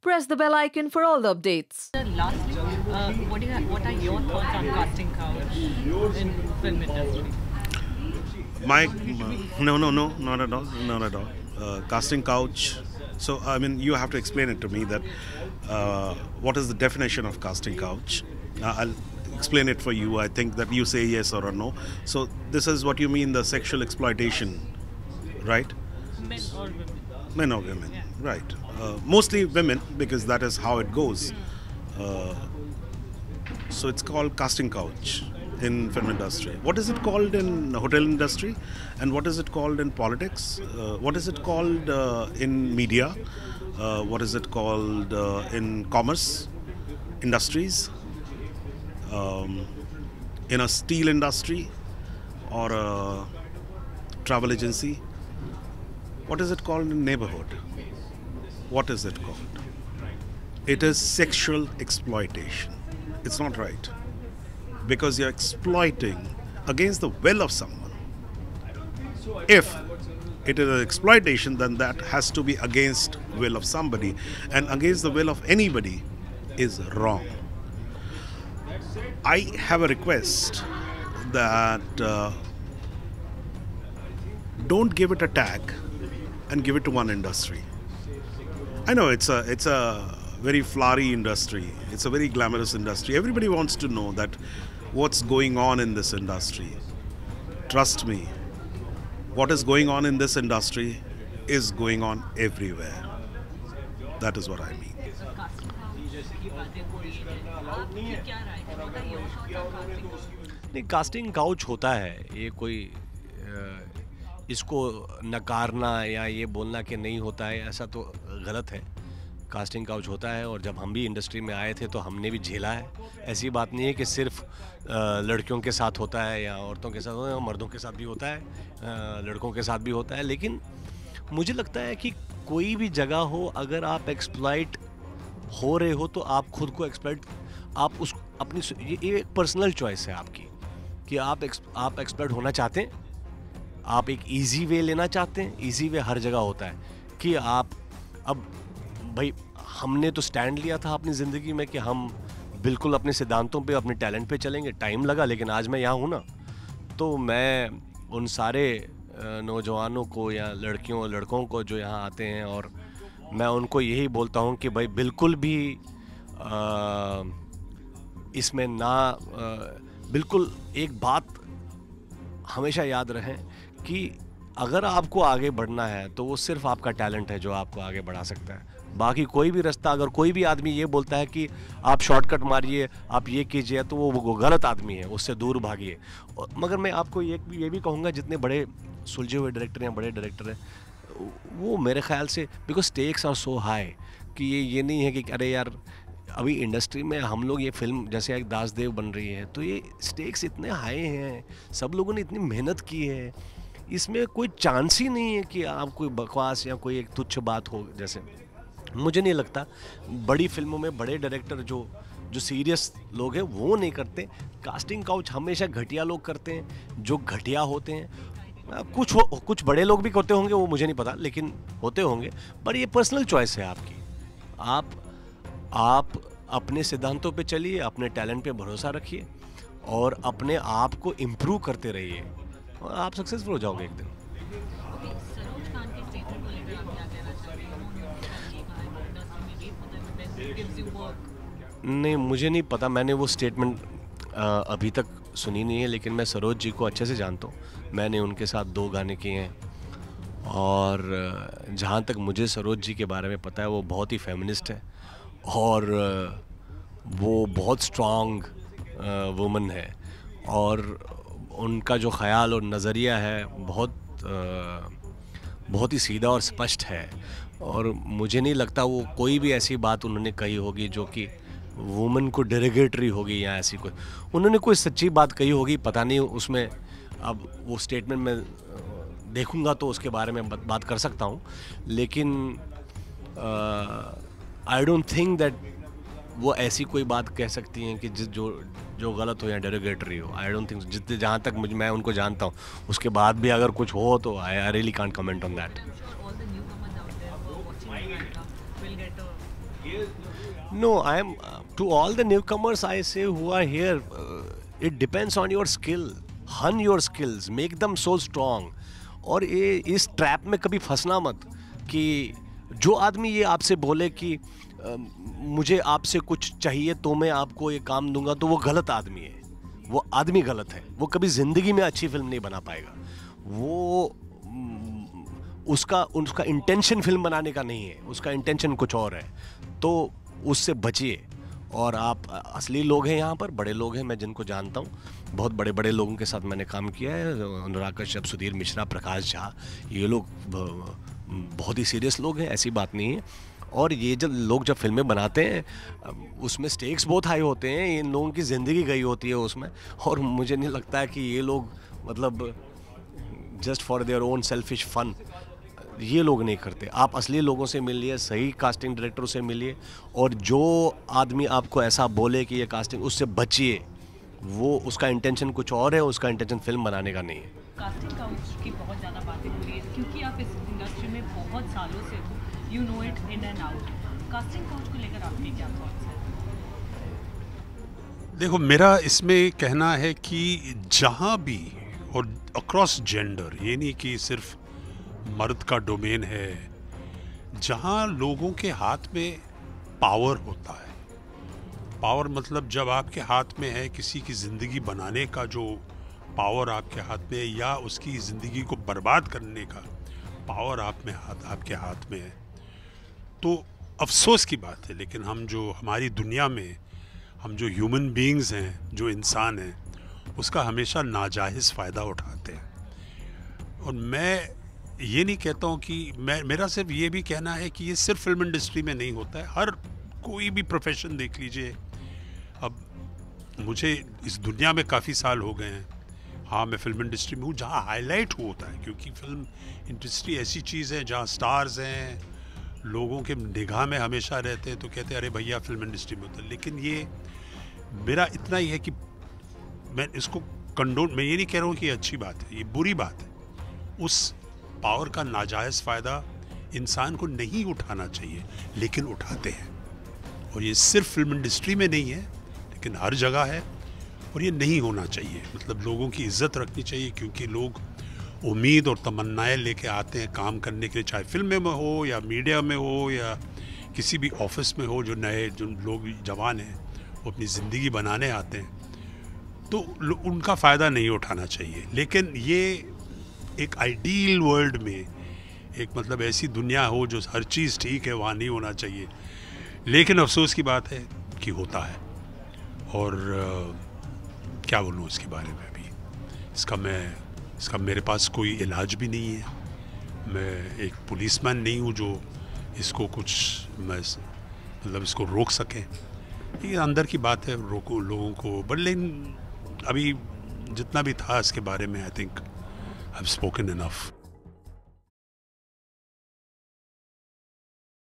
press the bell icon for all the updates. Lastly, what are your thoughts on casting couch in film industry? No, not at all, not at all. Casting couch. So I mean, you have to explain it to me that what is the definition of casting couch? I'll explain it for you. I think that you say yes or a no. So this is what you mean, the sexual exploitation, right? Men or women? Men or women, Yeah. right? Mostly women, because that is how it goes. So it's called casting couch in film industry. What is it called in hotel industry, and what is it called in politics? What is it called in media? What is it called in commerce industries? In a steel industry or a travel agency? What is it called in neighborhood? What is it called? It is sexual exploitation. It's not right, because you're exploiting against the will of someone. If it is an exploitation, then that has to be against will of somebody, and against the will of anybody is wrong. I have a request that don't give it a tag and give it to one industry. I know it's a very flowery industry. It's a very glamorous industry. Everybody wants to know that what's going on in this industry. Trust me, what is going on in this industry is going on everywhere. That is what I mean. Casting couch की बातें हो रही हैं, आपकी क्या राय है? What are your thoughts on casting couch? नहीं, casting couch होता है, ये कोई इसको नकारना या ये बोलना कि नहीं होता है, ऐसा तो गलत है। कास्टिंग काउच होता है, और जब हम भी इंडस्ट्री में आए थे तो हमने भी झेला है। ऐसी बात नहीं है कि सिर्फ लड़कियों के साथ होता है या औरतों के साथ होता है, मर्दों के साथ भी होता है, लड़कों के साथ भी होता है। लेकिन मुझे लगता है कि कोई भी जगह हो, अगर आप एक्सप्लॉइट हो रहे हो तो आप खुद को एक्सप्लॉइट, आप उस अपनी, ये एक पर्सनल चॉइस है आपकी कि आप एक्सप्लॉइट होना चाहते हैं, आप एक इजी वे लेना चाहते हैं। इजी वे हर जगह होता है कि आप, अब भाई हमने तो स्टैंड लिया था अपनी ज़िंदगी में कि हम बिल्कुल अपने सिद्धांतों पे, अपने टैलेंट पे चलेंगे। टाइम लगा, लेकिन आज मैं यहाँ हूँ ना, तो मैं उन सारे नौजवानों को या लड़कियों और लड़कों को जो यहाँ आते हैं, और मैं उनको यही बोलता हूँ कि भाई बिल्कुल भी इसमें ना, बिल्कुल एक बात हमेशा याद रहे कि अगर आपको आगे बढ़ना है तो वो सिर्फ आपका टैलेंट है जो आपको आगे बढ़ा सकता है। बाकी कोई भी रास्ता, अगर कोई भी आदमी ये बोलता है कि आप शॉर्टकट मारिए, आप ये कीजिए, तो वो गलत आदमी है, उससे दूर भागिए। मगर मैं आपको ये भी कहूँगा, जितने बड़े सुलझे हुए डायरेक्टर हैं, बड़े डायरेक्टर हैं, वो मेरे ख्याल से, because stakes are so high कि ये नहीं है कि अरे यार, अभी इंडस्ट्री में हम लोग, ये फिल्म जैसे एक दासदेव बन रही है, तो ये स्टेक्स इतने हाई हैं, सब लोगों ने इतनी मेहनत की है, इसमें कोई चांस ही नहीं है कि आप कोई बकवास या कोई एक तुच्छ बात हो। जैसे मुझे नहीं लगता बड़ी फिल्मों में बड़े डायरेक्टर जो सीरियस लोग हैं वो नहीं करते। कास्टिंग काउच हमेशा घटिया लोग करते हैं, जो घटिया होते हैं। कुछ बड़े लोग भी करते होंगे, वो मुझे नहीं पता, लेकिन होते होंगे। पर ये पर्सनल चॉइस है आपकी। आप अपने सिद्धांतों पे चलिए, अपने टैलेंट पे भरोसा रखिए, और अपने आप को इम्प्रूव करते रहिए, और आप सक्सेसफुल हो जाओगे एक दिन। Okay, सरोज खान के स्टेटमेंट को लेकर आप क्या कहना चाहते हैं? उन्होंने ये कहा है कि इंडस्ट्री में रेप होता है, when it gives you work। नहीं, मुझे नहीं पता, मैंने वो स्टेटमेंट अभी तक सुनी नहीं है, लेकिन मैं सरोज जी को अच्छे से जानता हूँ। मैंने उनके साथ 2 गाने किए हैं, और जहाँ तक मुझे सरोज जी के बारे में पता है, वो बहुत ही फेमिनिस्ट है, और वो बहुत स्ट्रॉन्ग वुमन है, और उनका जो ख़याल और नज़रिया है बहुत ही सीधा और स्पष्ट है। और मुझे नहीं लगता वो कोई भी ऐसी बात उन्होंने कही होगी जो कि वुमन को डेरोगेटरी होगी, या ऐसी कोई, उन्होंने कोई सच्ची बात कही होगी, पता नहीं उसमें। अब वो स्टेटमेंट में देखूंगा तो उसके बारे में बात कर सकता हूँ, लेकिन आई डोंट थिंक दैट वो ऐसी कोई बात कह सकती हैं कि जो गलत हो या डेरोगेटरी हो। आई डोंट थिंक, जितने जहाँ तक मैं उनको जानता हूँ, उसके बाद भी अगर कुछ हो तो I really can't comment on that. No, I am to all the newcomers I say who are here, it depends on your skill. Hone your skills, make them so strong. और ये इस ट्रैप में कभी फंसना मत कि जो आदमी ये आपसे बोले कि मुझे आपसे कुछ चाहिए तो मैं आपको ये काम दूंगा, तो वो गलत आदमी है, वो आदमी गलत है, वो कभी ज़िंदगी में अच्छी फिल्म नहीं बना पाएगा। वो उसका इंटेंशन फिल्म बनाने का नहीं है, उसका इंटेंशन कुछ और है, तो उससे बचिए। और आप असली लोग हैं यहाँ पर, बड़े लोग हैं, मैं जिनको जानता हूँ, बहुत बड़े बड़े लोगों के साथ मैंने काम किया है, अनुराग कश्यप, सुधीर मिश्रा, प्रकाश झा, ये लोग बहुत ही सीरियस लोग हैं, ऐसी बात नहीं है। और ये जब लोग जब फिल्में बनाते हैं उसमें स्टेक्स बहुत हाई होते हैं, इन लोगों की ज़िंदगी गई होती है उसमें, और मुझे नहीं लगता है कि ये लोग मतलब just for their own selfish fun ये लोग नहीं करते। आप असली लोगों से मिलिए, सही कास्टिंग डायरेक्टरों से मिलिए, और जो आदमी आपको ऐसा बोले कि ये कास्टिंग, उससे बचिए। वो उसका इंटेंशन कुछ और है, उसका इंटेंशन फिल्म बनाने का नहीं है। कास्टिंग काउच की बहुत ज़्यादा बातें हो रही है क्योंकि आप इस इंडस्ट्री में बहुत सालों से हो, you know it in and out. Casting couch को लेकर आपके क्या थॉट्स हैं? देखो, मेरा इसमें कहना है कि जहाँ भी और अक्रॉस जेंडर, ये नहीं कि सिर्फ मर्द का डोमेन है, जहाँ लोगों के हाथ में पावर होता है, पावर मतलब जब आपके हाथ में है किसी की ज़िंदगी बनाने का जो पावर आपके हाथ में है, या उसकी ज़िंदगी को बर्बाद करने का पावर आपके हाथ में है, तो अफसोस की बात है। लेकिन हमारी दुनिया में हम जो ह्यूमन बीइंग्स हैं, जो इंसान हैं, उसका हमेशा नाजायज़ फ़ायदा उठाते हैं। और मैं ये नहीं कहता हूँ कि मेरा सिर्फ ये भी कहना है कि ये सिर्फ फिल्म इंडस्ट्री में नहीं होता है, हर कोई भी प्रोफेशन देख लीजिए। अब मुझे इस दुनिया में काफ़ी साल हो गए हैं, हाँ मैं फिल्म इंडस्ट्री में हूँ जहाँ हाईलाइट होता है, क्योंकि फिल्म इंडस्ट्री ऐसी चीज़ है जहाँ स्टार्स हैं, लोगों के निगाह में हमेशा रहते हैं, तो कहते हैं अरे भैया फिल्म इंडस्ट्री में होता है। लेकिन ये मेरा इतना ही है कि मैं इसको मैं ये नहीं कह रहा हूँ कि ये अच्छी बात है, ये बुरी बात है। उस पावर का नाजायज़ फ़ायदा इंसान को नहीं उठाना चाहिए, लेकिन उठाते हैं। और ये सिर्फ फिल्म इंडस्ट्री में नहीं है, लेकिन हर जगह है, और ये नहीं होना चाहिए। मतलब लोगों की इज्जत रखनी चाहिए, क्योंकि लोग उम्मीद और तमन्नाएं लेके आते हैं काम करने के लिए, चाहे फिल्म में हो या मीडिया में हो या किसी भी ऑफिस में हो। जो लोग जवान हैं वो अपनी ज़िंदगी बनाने आते हैं, तो उनका फ़ायदा नहीं उठाना चाहिए। लेकिन ये एक आइडियल वर्ल्ड में, एक मतलब ऐसी दुनिया हो जो हर चीज़ ठीक है, वहाँ नहीं होना चाहिए। लेकिन अफसोस की बात है कि होता है, और क्या बोलूँ इसके बारे में अभी, इसका मेरे पास कोई इलाज भी नहीं है। मैं एक पुलिसमैन नहीं हूँ जो इसको मतलब इसको रोक सके। ये अंदर की बात है, रोको लोगों को। बट लेकिन अभी जितना भी था इसके बारे में, I think I have spoken enough.